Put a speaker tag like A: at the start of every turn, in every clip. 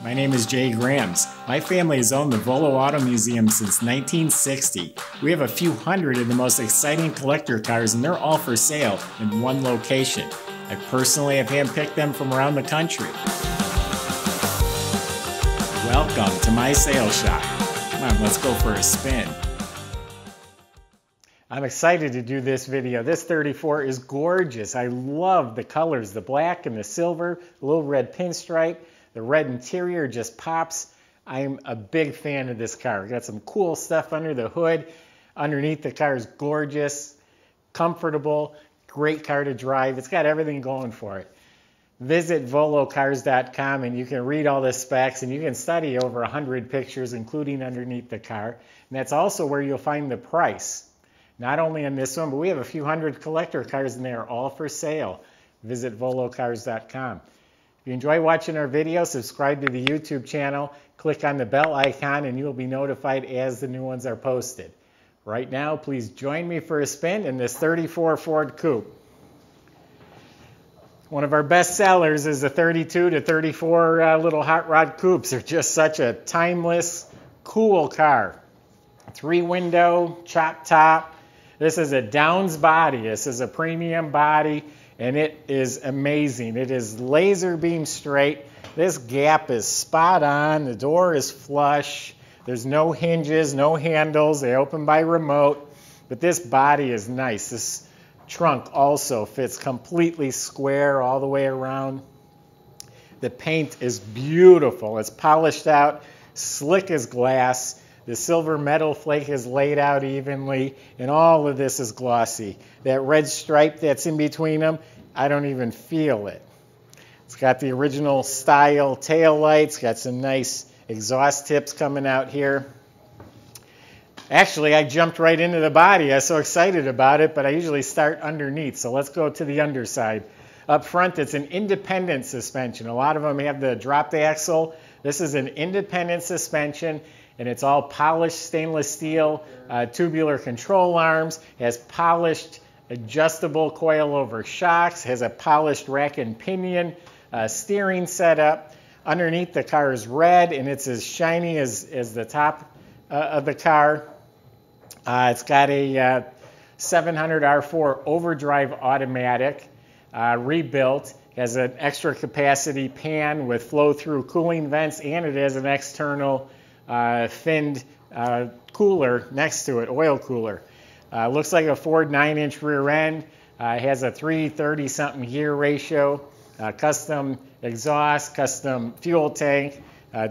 A: My name is Jay Grams. My family has owned the Volo Auto Museum since 1960. We have a few hundred of the most exciting collector cars, and they're all for sale in one location. I personally have handpicked them from around the country. Welcome to my sales shop. Come on, let's go for a spin. I'm excited to do this video. This 34 is gorgeous. I love the colors, the black and the silver, a little red pinstripe. The red interior just pops. I'm a big fan of this car. Got some cool stuff under the hood. Underneath, the car is gorgeous, comfortable, great car to drive. It's got everything going for it. Visit volocars.com and you can read all the specs and you can study over 100 pictures, including underneath the car. And that's also where you'll find the price. Not only on this one, but we have a few hundred collector cars and they are all for sale. Visit volocars.com. If you enjoy watching our videos, subscribe to the YouTube channel, click on the bell icon, and you'll be notified as the new ones are posted. Right now, please join me for a spin in this 34 Ford Coupe. One of our best sellers is the 32 to 34 little hot rod coupes. They're just such a timeless, cool car. 3-window, chop top. This is a Downs body. This is a premium body. And it is amazing. It is laser beam straight. This gap is spot on. The door is flush. There's no hinges, no handles. They open by remote. But this body is nice. This trunk also fits completely square all the way around. The paint is beautiful. It's polished out, slick as glass. The silver metal flake is laid out evenly, and all of this is glossy. That red stripe that's in between them, I don't even feel it. It's got the original style tail lights, got some nice exhaust tips coming out here. Actually, I jumped right into the body. I was so excited about it, but I usually start underneath, so let's go to the underside. Up front, it's an independent suspension. A lot of them have the dropped axle. This is an independent suspension. And it's all polished stainless steel, tubular control arms, has polished adjustable coilover shocks, has a polished rack and pinion steering setup. Underneath, the car is red, and it's as shiny as the top of the car. It's got a 700 R4 overdrive automatic, rebuilt. Has an extra capacity pan with flow-through cooling vents, and it has an external finned cooler next to it, oil cooler. Looks like a Ford 9-inch rear end. Has a 330-something gear ratio, custom exhaust, custom fuel tank,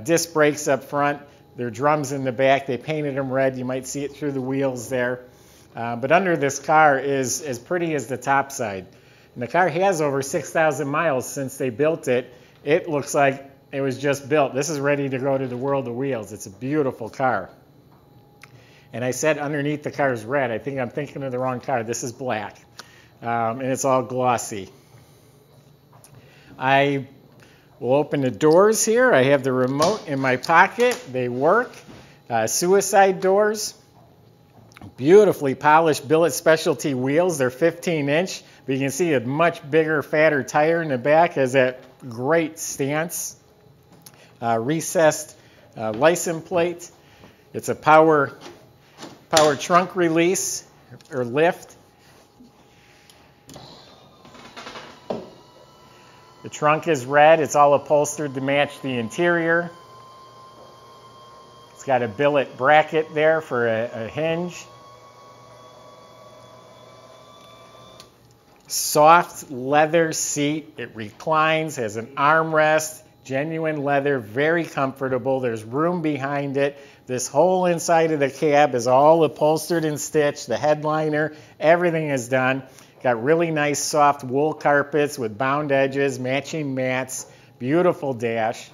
A: disc brakes up front. There are drums in the back. They painted them red. You might see it through the wheels there. But under this car is as pretty as the top side. And the car has over 6,000 miles since they built it. It looks like it was just built. This is ready to go to the world of wheels. It's a beautiful car. And I said underneath the car is red. I think I'm thinking of the wrong car. This is black. And it's all glossy. I will open the doors here. I have the remote in my pocket. They work. Suicide doors. Beautifully polished Billet Specialty wheels. They're 15-inch. But you can see a much bigger, fatter tire in the back. Has that great stance. Recessed license plate. It's a power trunk release or lift. The trunk is red. It's all upholstered to match the interior. It's got a billet bracket there for a hinge. Soft leather seat. It reclines, has an armrest. Genuine leather, very comfortable. There's room behind it. This whole inside of the cab is all upholstered and stitched. The headliner, everything is done. Got really nice soft wool carpets with bound edges, matching mats. Beautiful dash.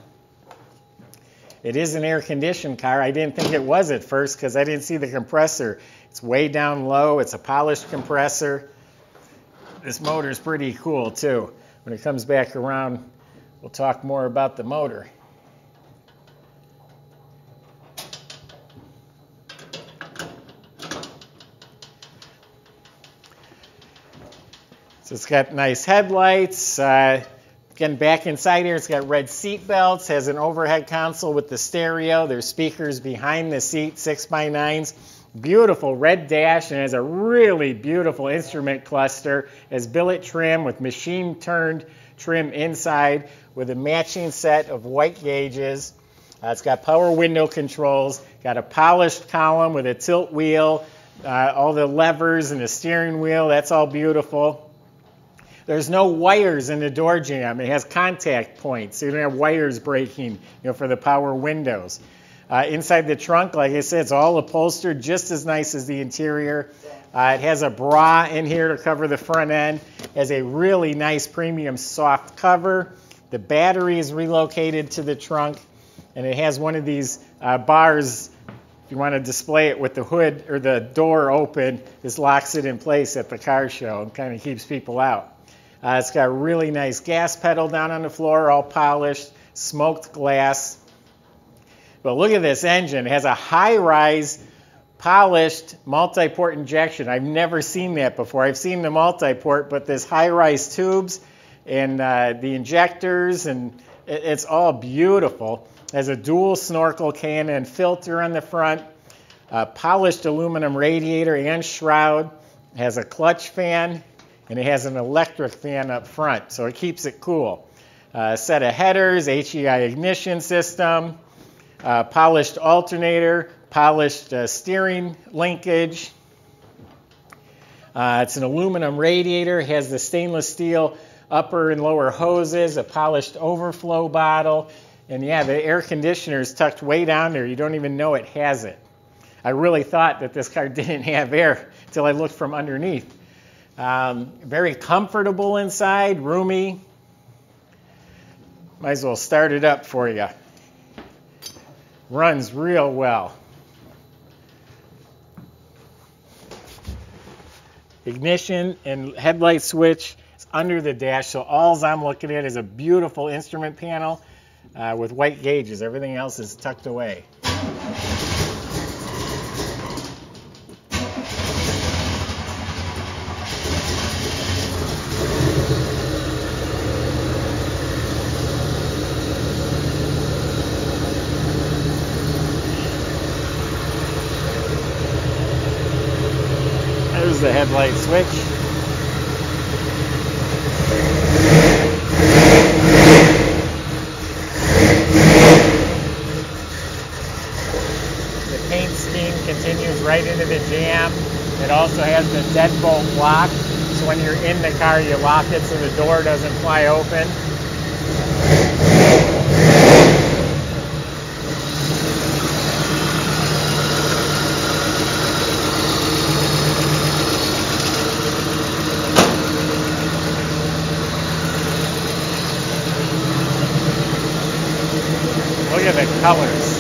A: It is an air-conditioned car. I didn't think it was at first because I didn't see the compressor. It's way down low. It's a polished compressor. This motor is pretty cool too. When it comes back around, we'll talk more about the motor. So it's got nice headlights, got Again, back inside here, it's got red seat belts, has an overhead console with the stereo. There's speakers behind the seat, 6x9s. Beautiful red dash, and has a really beautiful instrument cluster. It has billet trim with machine-turned trim inside with a matching set of white gauges. It's got power window controls, got a polished column with a tilt wheel, all the levers and the steering wheel. That's all beautiful. There's no wires in the door jamb. It has contact points, so you don't have wires breaking, for the power windows. Inside the trunk, like I said, it's all upholstered, just as nice as the interior. It has a bra in here to cover the front end. It has a really nice premium soft cover. The battery is relocated to the trunk, and it has one of these bars. If you want to display it with the hood or the door open, this locks it in place at the car show and kind of keeps people out. It's got a really nice gas pedal down on the floor, all polished, smoked glass. But look at this engine. It has a high-rise, polished multi-port injection. I've never seen that before. I've seen the multi-port, but this high-rise tubes and the injectors, and it's all beautiful. It has a dual snorkel K&N filter on the front, polished aluminum radiator and shroud. It has a clutch fan, and it has an electric fan up front, so it keeps it cool. A set of headers, HEI ignition system, polished alternator, polished steering linkage. It's an aluminum radiator. It has the stainless steel upper and lower hoses, a polished overflow bottle, and yeah, the air conditioner is tucked way down there. You don't even know it has it. I really thought that this car didn't have air until I looked from underneath. Very comfortable inside, roomy. Might as well start it up for you. Runs real well. Ignition and headlight switch is under the dash, so all I'm looking at is a beautiful instrument panel with white gauges. Everything else is tucked away. There's the headlight switch. The paint scheme continues right into the jamb. It also has the deadbolt lock, so when you're in the car you lock it so the door doesn't fly open. Look at the colors.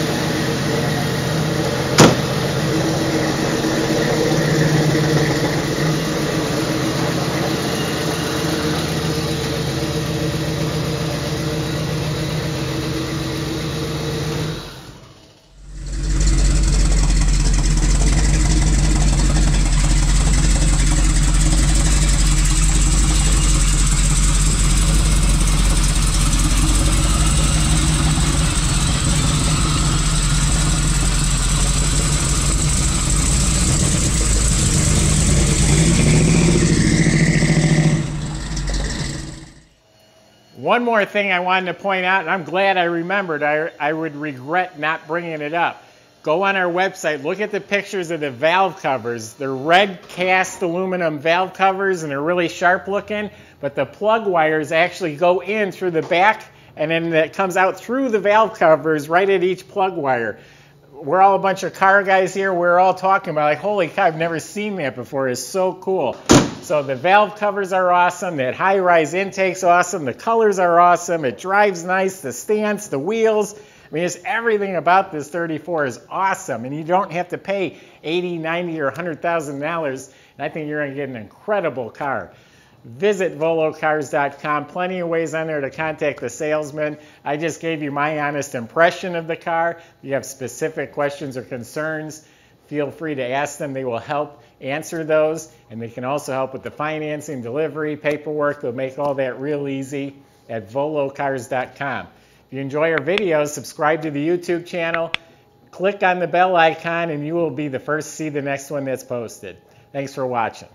A: One more thing I wanted to point out, and I'm glad I remembered. I would regret not bringing it up. Go on our website, look at the pictures of the valve covers. They're red cast aluminum valve covers, and they're really sharp looking, but the plug wires actually go in through the back, and then it comes out through the valve covers right at each plug wire. We're all a bunch of car guys here. We're all talking about, like, holy cow, I've never seen that before. It's so cool. So the valve covers are awesome. That high-rise intake's awesome. The colors are awesome. It drives nice. The stance, the wheels. I mean, just everything about this 34 is awesome. And you don't have to pay $80, $90, or $100,000. And I think you're going to get an incredible car. Visit volocars.com. Plenty of ways on there to contact the salesman. I just gave you my honest impression of the car. If you have specific questions or concerns, feel free to ask them. They will help answer those. And they can also help with the financing, delivery, paperwork. They'll make all that real easy. at volocars.com. If you enjoy our videos, subscribe to the YouTube channel, click on the bell icon, and you will be the first to see the next one that's posted. Thanks for watching.